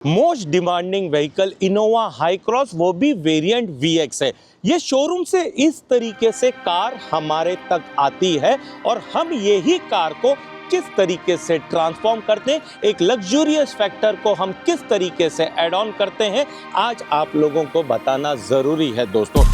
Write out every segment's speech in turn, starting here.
Most demanding vehicle Innova हाई cross, वो भी वेरिएंट VX है। ये शोरूम से इस तरीके से कार हमारे तक आती है और हम यही कार को किस तरीके से ट्रांसफॉर्म करते हैं, एक लग्जूरियस फैक्टर को हम किस तरीके से ऐड ऑन करते हैं, आज आप लोगों को बताना जरूरी है दोस्तों।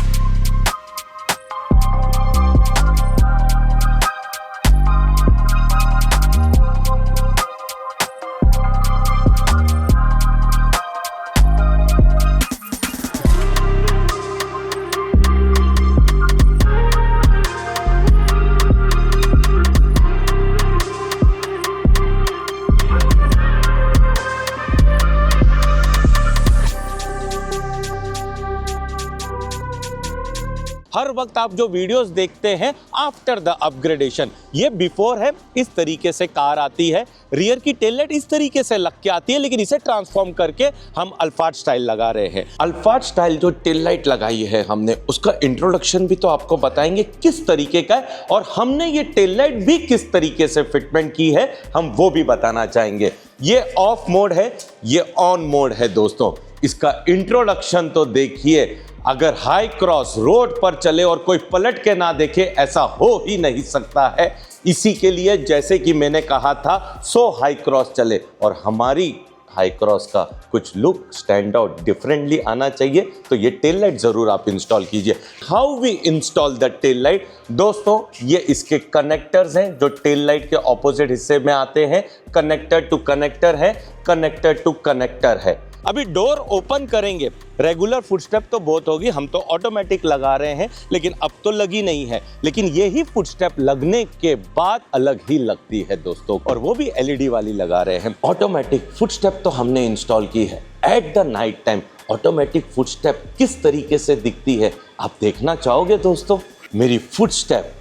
हर वक्त आप जो वीडियोस देखते हैं आफ्टर द अपग्रेडेशन, ये बिफोर है, इस तरीके से कार आती है, रियर की टेल लाइट इस तरीके से लग के आती है, लेकिन इसे ट्रांसफॉर्म करके हम अल्फार्ड स्टाइल लगा रहे हैं। अल्फार्ड स्टाइल जो टेल लाइट लगाई है हमने, उसका इंट्रोडक्शन भी तो आपको बताएंगे किस तरीके का है, और हमने ये टेल लाइट भी किस तरीके से फिटमेंट की है हम वो भी बताना चाहेंगे। ये ऑफ मोड है, ये ऑन मोड है दोस्तों। इसका इंट्रोडक्शन तो देखिए, अगर हाई क्रॉस रोड पर चले और कोई पलट के ना देखे, ऐसा हो ही नहीं सकता है। इसी के लिए जैसे कि मैंने कहा था, 100 हाई क्रॉस चले और हमारी हाई क्रॉस का कुछ लुक स्टैंड आउट डिफरेंटली आना चाहिए, तो ये टेल लाइट जरूर आप इंस्टॉल कीजिए। How we install the tail light दोस्तों, ये इसके कनेक्टर्स हैं जो टेल लाइट के ऑपोजिट हिस्से में आते हैं। कनेक्टर टू कनेक्टर है, कनेक्टर टू कनेक्टर है। अभी डोर ओपन करेंगे, रेगुलर फुटस्टेप तो बहुत होगी, हम तो ऑटोमेटिक लगा रहे हैं, लेकिन अब तो लगी नहीं है, लेकिन यही फुटस्टेप लगने के बाद अलग ही लगती है दोस्तों, और वो भी LED वाली लगा रहे हैं। ऑटोमेटिक फुटस्टेप तो हमने इंस्टॉल की है। At the night time automatic footstep किस तरीके से दिखती है आप देखना चाहोगे दोस्तों। मेरी फुटस्टेप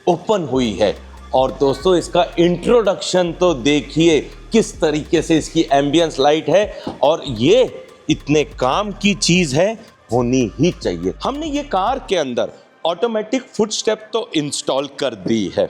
ओपन हुई है और दोस्तों इसका इंट्रोडक्शन तो देखिए किस तरीके से इसकी एम्बियंस लाइट है, और ये इतने काम की चीज है, होनी ही चाहिए। हमने ये कार के अंदर ऑटोमेटिक फुटस्टेप तो इंस्टॉल कर दी है,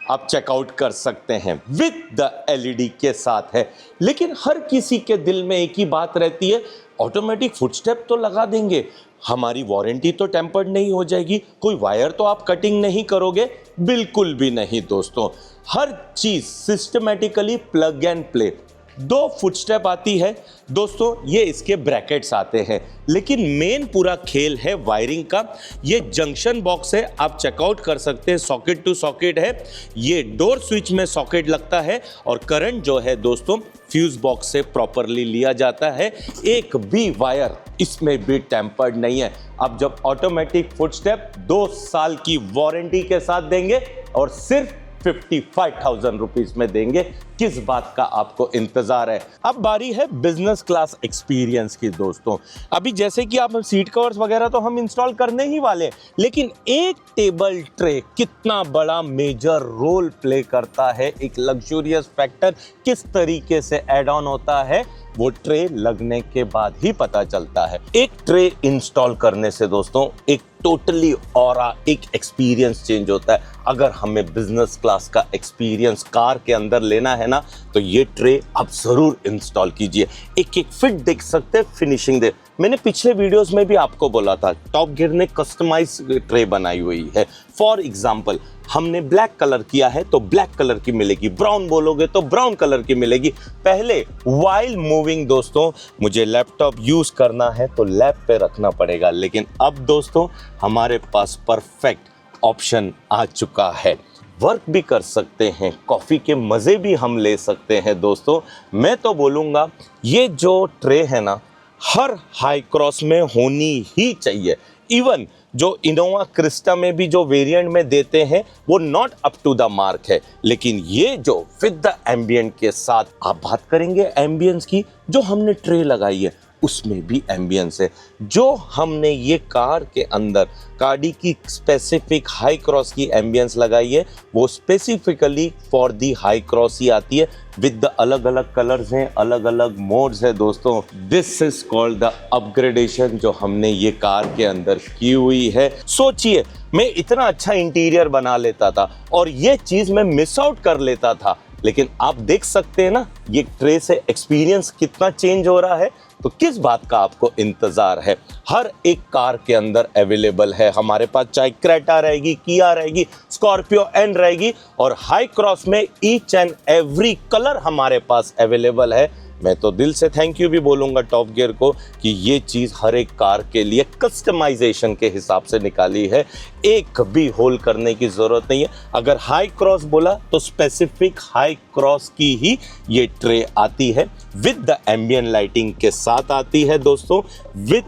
आप चेकआउट कर सकते हैं, विद द LED के साथ है। लेकिन हर किसी के दिल में एक ही बात रहती है, ऑटोमेटिक फुटस्टेप तो लगा देंगे, हमारी वारंटी तो टेम्पर्ड नहीं हो जाएगी, कोई वायर तो आप कटिंग नहीं करोगे? बिल्कुल भी नहीं दोस्तों, हर चीज systematically plug and play. 2 footstep आती है दोस्तों, ये इसके ब्रैकेट्स आते हैं, लेकिन मेन पूरा खेल है वायरिंग का। ये जंक्शन बॉक्स है, आप चेकआउट कर सकते हैं, सॉकेट टू सॉकेट है। ये डोर स्विच में सॉकेट लगता है और करंट जो है दोस्तों फ्यूज बॉक्स से प्रॉपरली लिया जाता है। एक भी वायर इसमें भी टेम्पर्ड नहीं है। अब जब ऑटोमेटिक फुटस्टेप 2 साल की वारंटी के साथ देंगे और सिर्फ 55,000 रुपीज में देंगे, किस बात का आपको इंतजार है। अब बारी है बिजनेस क्लास एक्सपीरियंस की दोस्तों। अभी जैसे कि आप सीट कवर्स वगैरह तो हम इंस्टॉल करने ही वाले हैं, लेकिन एक टेबल ट्रे कितना बड़ा मेजर रोल प्ले करता है, एक लग्जूरियस फैक्टर किस तरीके से ऐड ऑन होता है, वो ट्रे लगने के बाद ही पता चलता है। एक ट्रे इंस्टॉल करने से दोस्तों एक टोटली ऑरा, एक एक्सपीरियंस चेंज होता है। अगर हमें बिजनेस क्लास का एक्सपीरियंस कार के अंदर लेना है ना, तो ये ट्रे आप जरूर इंस्टॉल कीजिए। एक एक फिट देख सकते हैं, फिनिशिंग दे। मैंने पिछले वीडियोस में भी आपको बोला था, टॉप गियर ने कस्टमाइज ट्रे बनाई हुई है। फॉर एग्जांपल, हमने ब्लैक कलर किया है तो ब्लैक कलर की मिलेगी, ब्राउन बोलोगे तो ब्राउन कलर की मिलेगी। पहले व्हाइल मूविंग दोस्तों मुझे लैपटॉप यूज करना है तो लैप पे रखना पड़ेगा, लेकिन अब दोस्तों हमारे पास परफेक्ट ऑप्शन आ चुका है। वर्क भी कर सकते हैं, कॉफ़ी के मज़े भी हम ले सकते हैं दोस्तों। मैं तो बोलूँगा ये जो ट्रे है ना, हर हाई क्रॉस में होनी ही चाहिए। इवन जो इनोवा क्रिस्टा में भी जो वेरिएंट में देते हैं वो not up to the mark है, लेकिन ये जो विद द एम्बियंट के साथ, आप बात करेंगे एम्बियंस की, जो हमने ट्रे लगाई है उसमें भी एम्बियंस है। जो हमने ये कार के अंदर गाड़ी की स्पेसिफिक हाई क्रॉस की एम्बियंस लगाई है, वो specifically for the high cross ही आती है, विद द अलग अलग कलर्स हैं, अलग अलग मोड्स है दोस्तों। This is called the upgradation जो हमने ये कार के अंदर की हुई है। सोचिए, मैं इतना अच्छा इंटीरियर बना लेता था और ये चीज़ मैं मिस आउट कर लेता था लेकिन आप देख सकते हैं ना ये ट्रे से एक्सपीरियंस कितना चेंज हो रहा है। तो किस बात का आपको इंतजार है, हर एक कार के अंदर अवेलेबल है हमारे पास, चाहे क्रेटा रहेगी, किया रहेगी, स्कॉर्पियो एन रहेगी, और हाई क्रॉस में ईच एंड एवरी कलर हमारे पास अवेलेबल है। मैं तो दिल से थैंक यू भी बोलूँगा टॉप गियर को कि ये चीज़ हर एक कार के लिए कस्टमाइजेशन के हिसाब से निकाली है, एक भी होल करने की ज़रूरत नहीं है। अगर हाई क्रॉस बोला तो स्पेसिफिक हाई क्रॉस की ही ये ट्रे आती है, विद द एम्बियंट लाइटिंग के साथ आती है दोस्तों, विद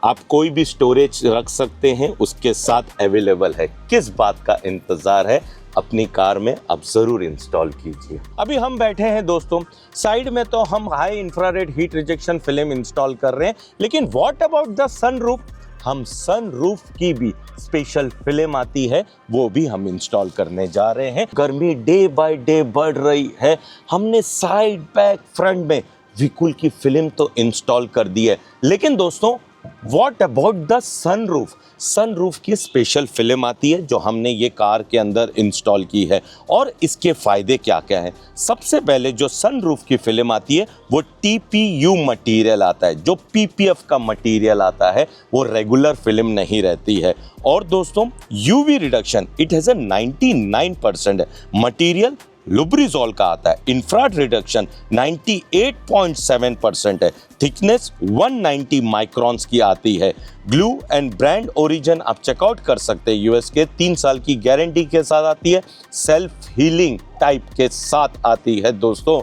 आप कोई भी स्टोरेज रख सकते हैं उसके साथ अवेलेबल है। किस बात का इंतज़ार है, अपनी कार में आप ज़रूर इंस्टॉल कीजिए। अभी हम बैठे हैं दोस्तों, साइड में तो हम high infrared heat rejection film install कर रहे हैं, लेकिन व्हाट अबाउट द सनरूफ, हम सनरूफ की भी स्पेशल फिल्म आती है, वो भी हम इंस्टॉल करने जा रहे हैं। गर्मी डे बाय डे बढ़ रही है, हमने साइड बैक फ्रंट में व्हीकल की फिल्म तो इंस्टॉल कर दी है, लेकिन दोस्तों What about the sunroof? Sunroof की स्पेशल फिल्म आती है जो हमने ये कार के अंदर इंस्टॉल की है, और इसके फ़ायदे क्या क्या हैं। सबसे पहले जो सनरूफ की फिल्म आती है वो TPU मटेरियल आता है, जो PPF का मटेरियल आता है, वो रेगुलर फिल्म नहीं रहती है। और दोस्तों UV reduction it has a 99% material Lubrizol का आता है, इंफ्रारेड रिडक्शन 98.7% है, थिकनेस 190 माइक्रॉन्स की आती है, ग्लू एंड ब्रांड ओरिजिन आप चेकआउट कर सकते हैं, यूएस के 3 साल की गारंटी के साथ आती है, सेल्फ हीलिंग टाइप के साथ आती है। दोस्तों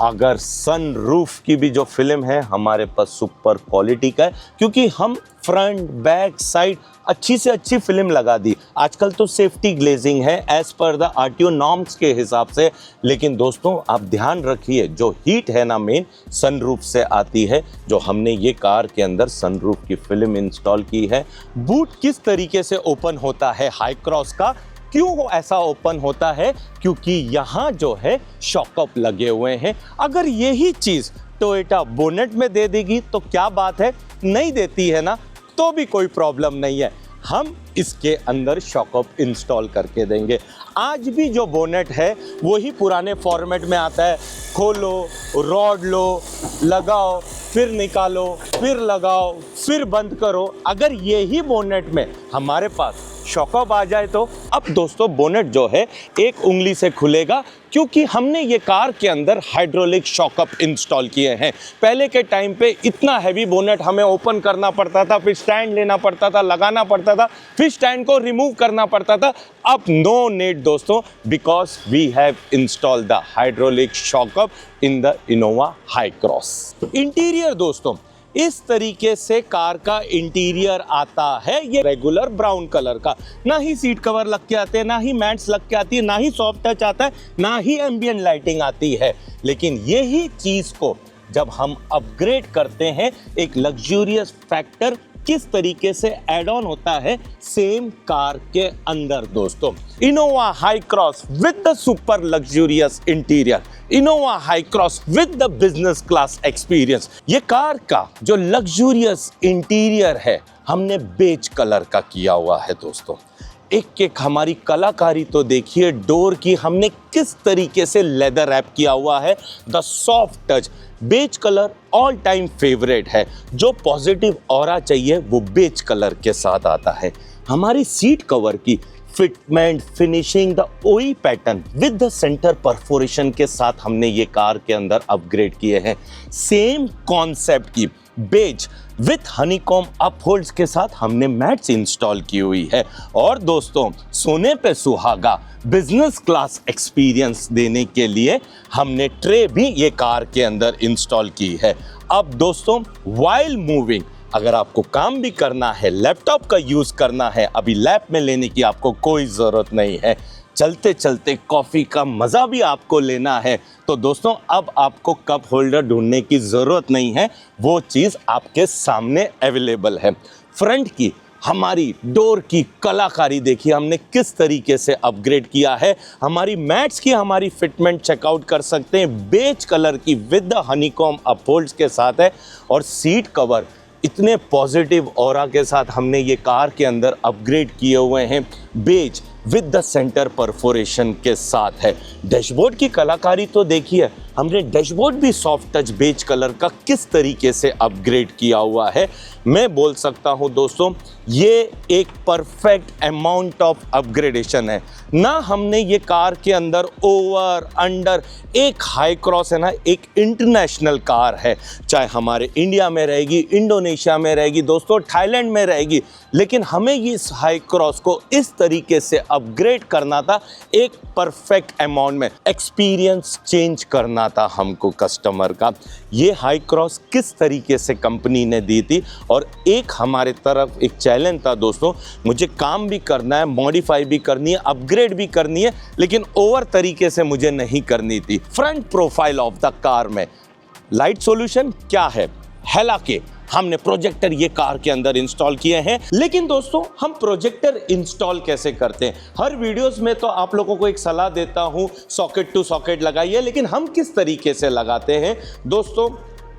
अगर सनरूफ की भी जो फिल्म है हमारे पास सुपर क्वालिटी का है, क्योंकि हम फ्रंट बैक साइड अच्छी से अच्छी फिल्म लगा दी। आजकल तो सेफ्टी ग्लेजिंग है as per the RTO norms के हिसाब से, लेकिन दोस्तों आप ध्यान रखिए जो हीट है ना मेन सनरूफ से आती है, जो हमने ये कार के अंदर सनरूफ की फिल्म इंस्टॉल की है। बूट किस तरीके से ओपन होता है हाई क्रॉस का, क्यों ऐसा ओपन होता है, क्योंकि यहाँ जो है शॉकअप लगे हुए हैं। अगर यही चीज़ टोयोटा बोनेट में दे देगी तो क्या बात है, नहीं देती है ना तो भी कोई प्रॉब्लम नहीं है, हम इसके अंदर शॉकअप इंस्टॉल करके देंगे। आज भी जो बोनेट है वही पुराने फॉर्मेट में आता है, खोलो, रॉड लो, लगाओ, फिर निकालो, फिर लगाओ, फिर बंद करो। अगर यही बोनेट में हमारे पास शॉकअप आ जाए तो अब दोस्तों बोनेट जो है एक उंगली से खुलेगा, क्योंकि हमने ये कार के अंदर हाइड्रोलिक शॉकअप इंस्टॉल किए हैं। पहले के टाइम पे इतना हैवी बोनेट हमें ओपन करना पड़ता था, फिर स्टैंड लेना पड़ता था, लगाना पड़ता था, फिर स्टैंड को रिमूव करना पड़ता था। अब नो नीड दोस्तों, because we have installed the hydraulic shock up in the Innova हाई क्रॉस। इंटीरियर दोस्तों इस तरीके से कार का इंटीरियर आता है, ये रेगुलर ब्राउन कलर का, ना ही सीट कवर लग के आते हैं, ना ही मैट्स लग के आती है, ना ही सॉफ्ट टच आता है, ना ही एम्बियंट लाइटिंग आती है। लेकिन यही चीज को जब हम अपग्रेड करते हैं, एक लग्जूरियस फैक्टर किस तरीके से ऐड ऑन होता है सेम कार के अंदर दोस्तों। इनोवा हाई cross with the super luxurious interior, Innova हाई cross with the business class experience. ये कार का जो लग्जूरियस इंटीरियर है हमने बेज कलर का किया हुआ है दोस्तों। एक एक हमारी कलाकारी तो देखिए, डोर की हमने किस तरीके से लेदर रैप किया हुआ है, the soft touch. Beige colour all time favourite है, जो पॉजिटिव ऑरा चाहिए वो बेज कलर के साथ आता है। हमारी सीट कवर की फिटमेंट, फिनिशिंग, द ओई pattern with the centre perforation के साथ हमने ये कार के अंदर अपग्रेड किए हैं। सेम कॉन्सेप्ट की बेज विथ हनीकॉम अपहोल्ड्स के साथ हमने मैट्स इंस्टॉल की हुई है। और दोस्तों सोने पे सुहागा बिजनेस क्लास एक्सपीरियंस देने के लिए हमने ट्रे भी ये कार के अंदर इंस्टॉल की है। अब दोस्तों व्हाइल मूविंग, अगर आपको काम भी करना है, लैपटॉप का यूज करना है, अभी लैप में लेने की आपको कोई ज़रूरत नहीं है, चलते चलते कॉफ़ी का मज़ा भी आपको लेना है, तो दोस्तों अब आपको कप होल्डर ढूंढने की ज़रूरत नहीं है, वो चीज़ आपके सामने अवेलेबल है। फ्रंट की हमारी डोर की कलाकारी देखिए हमने किस तरीके से अपग्रेड किया है। हमारी मैट्स की हमारी फिटमेंट चेकआउट कर सकते हैं, बेज कलर की विद द हनीकॉम अपहोल्ड्स के साथ है। और सीट कवर इतने पॉजिटिव ऑरा के साथ हमने ये कार के अंदर अपग्रेड किए हुए हैं, beige with the centre perforation के साथ है। डैशबोर्ड की कलाकारी तो देखिए, हमने डैशबोर्ड भी सॉफ्ट टच बेज कलर का किस तरीके से अपग्रेड किया हुआ है। मैं बोल सकता हूं दोस्तों, ये एक परफेक्ट अमाउंट ऑफ अपग्रेडेशन है ना। हमने ये कार के अंदर ओवर अंडर, एक हाई क्रॉस है ना, एक इंटरनेशनल कार है, चाहे हमारे इंडिया में रहेगी, इंडोनेशिया में रहेगी दोस्तों, थाईलैंड में रहेगी, लेकिन हमें इस हाई क्रॉस को इस तरीके से अपग्रेड करना था, एक परफेक्ट अमाउंट में एक्सपीरियंस चेंज करना था हमको कस्टमर का। ये हाई क्रॉस किस तरीके से कंपनी ने दी थी, और एक हमारे तरफ एक चैलेंज था दोस्तों, मुझे काम भी करना है, मॉडिफाई भी करनी है, अपग्रेड भी करनी है, लेकिन ओवर तरीके से मुझे नहीं करनी थी। Front profile of the car में लाइट सॉल्यूशन क्या है, हेला के हमने प्रोजेक्टर ये कार के अंदर इंस्टॉल किए हैं। लेकिन दोस्तों, हम प्रोजेक्टर इंस्टॉल कैसे करते हैं? हर वीडियोस में तो आप लोगों को एक सलाह देता हूं, सॉकेट टू सॉकेट लगाइए, लेकिन हम किस तरीके से लगाते हैं दोस्तों?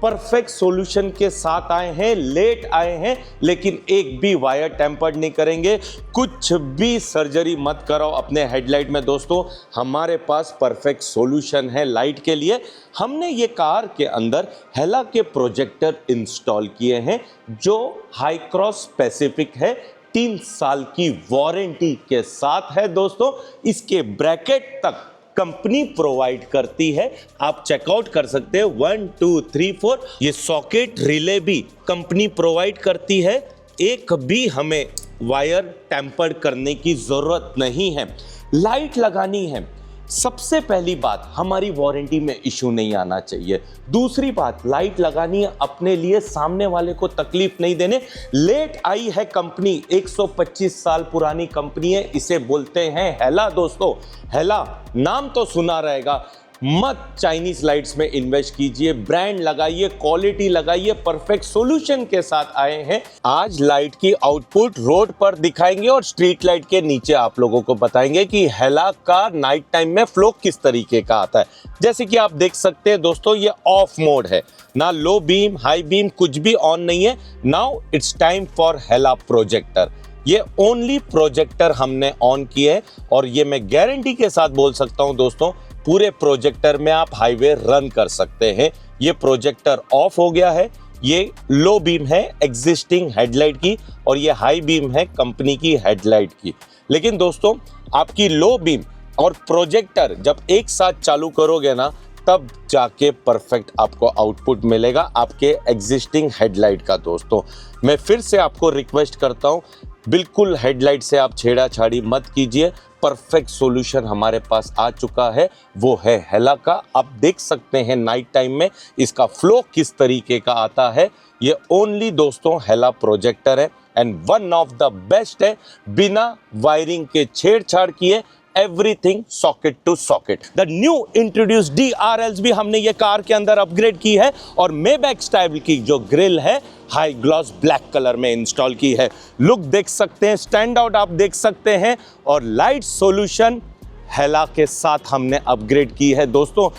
परफेक्ट सॉल्यूशन के साथ आए हैं, लेट आए हैं, लेकिन एक भी वायर टेम्पर्ड नहीं करेंगे, कुछ भी सर्जरी मत कराओ अपने हेडलाइट में दोस्तों। हमारे पास परफेक्ट सॉल्यूशन है लाइट के लिए। हमने ये कार के अंदर हेला के प्रोजेक्टर इंस्टॉल किए हैं जो हाई क्रॉस स्पेसिफिक है, 3 साल की वारंटी के साथ है दोस्तों। इसके ब्रैकेट तक कंपनी प्रोवाइड करती है, आप चेकआउट कर सकते हैं 1 2 3 4। ये सॉकेट रिले भी कंपनी प्रोवाइड करती है, एक भी हमें वायर टेम्पर्ड करने की जरूरत नहीं है। लाइट लगानी है, सबसे पहली बात, हमारी वारंटी में इशू नहीं आना चाहिए। दूसरी बात, लाइट लगानी है अपने लिए, सामने वाले को तकलीफ नहीं देने। लेट आई है कंपनी, 125 साल पुरानी कंपनी है, इसे बोलते हैं हेला दोस्तों। हेला नाम तो सुना रहेगा, मत चाइनीज लाइट्स में इन्वेस्ट कीजिए, ब्रांड लगाइए, क्वालिटी लगाइए, परफेक्ट सॉल्यूशन के साथ आए हैं। आज लाइट की आउटपुट रोड पर दिखाएंगे और स्ट्रीट लाइट के नीचे आप लोगों को बताएंगे कि हेला का नाइट टाइम में फ्लो किस तरीके का आता है। जैसे कि आप देख सकते हैं दोस्तों, ये ऑफ मोड है ना, लो बीम हाई बीम कुछ भी ऑन नहीं है। Now it's time for Hella projector. ये ओनली प्रोजेक्टर हमने ऑन किए है, और ये मैं गारंटी के साथ बोल सकता हूं दोस्तों, पूरे प्रोजेक्टर में आप हाईवे रन कर सकते हैं। ये प्रोजेक्टर ऑफ हो गया है, ये लो बीम है एग्जिस्टिंग हेडलाइट की, और ये हाई बीम है कंपनी की हेडलाइट की। लेकिन दोस्तों, आपकी लो बीम और प्रोजेक्टर जब एक साथ चालू करोगे ना, तब जाके परफेक्ट आपको आउटपुट मिलेगा आपके एग्जिस्टिंग हेडलाइट का। दोस्तों, मैं फिर से आपको रिक्वेस्ट करता हूं, बिल्कुल हेडलाइट से आप छेड़ाछाड़ी मत कीजिए। परफेक्ट सॉल्यूशन हमारे पास आ चुका है, वो है हेला का। आप देख सकते हैं नाइट टाइम में इसका फ्लो किस तरीके का आता है। ये ओनली दोस्तों हेला प्रोजेक्टर है and one of the best है, बिना वायरिंग के छेड़छाड़ किए, everything socket to socket. The new introduce DRLs भी हमने ये कार के अंदर अपग्रेड की है, और मेबैक स्टाइल की जो ग्रिल है हाई ग्लॉस ब्लैक कलर में इंस्टॉल की है। लुक देख सकते हैं, स्टैंड आउट आप देख सकते हैं, और लाइट सॉल्यूशन हेला के साथ हमने अपग्रेड की है दोस्तों।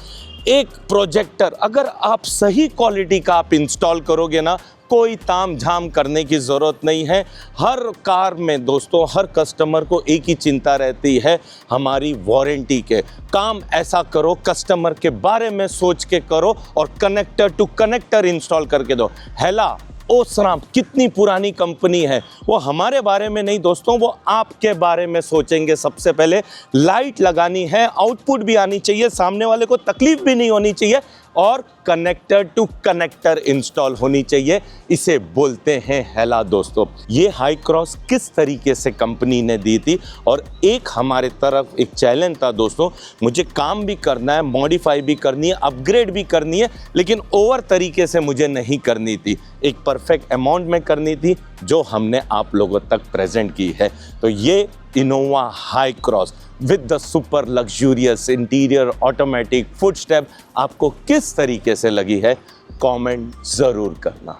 एक प्रोजेक्टर अगर आप सही क्वालिटी का आप इंस्टॉल करोगे ना, कोई ताम झाम करने की ज़रूरत नहीं है। हर कार में दोस्तों, हर कस्टमर को एक ही चिंता रहती है, हमारी वारंटी के। काम ऐसा करो, कस्टमर के बारे में सोच के करो, और कनेक्टर टू कनेक्टर इंस्टॉल करके दो। हेला ओसराम कितनी पुरानी कंपनी है, वो हमारे बारे में नहीं दोस्तों, वो आपके बारे में सोचेंगे। सबसे पहले लाइट लगानी है, आउटपुट भी आनी चाहिए, सामने वाले को तकलीफ भी नहीं होनी चाहिए, और कनेक्टर टू कनेक्टर इंस्टॉल होनी चाहिए। इसे बोलते हैं हेला दोस्तों। ये हाई क्रॉस किस तरीके से कंपनी ने दी थी, और एक हमारे तरफ एक चैलेंज था दोस्तों, मुझे काम भी करना है, मॉडिफाई भी करनी है, अपग्रेड भी करनी है, लेकिन ओवर तरीके से मुझे नहीं करनी थी, एक परफेक्ट अमाउंट में करनी थी, जो हमने आप लोगों तक प्रेजेंट की है। तो ये इनोवा हाई cross with the super luxurious interior automatic footstep आपको किस तरीके से लगी है, कमेंट ज़रूर करना।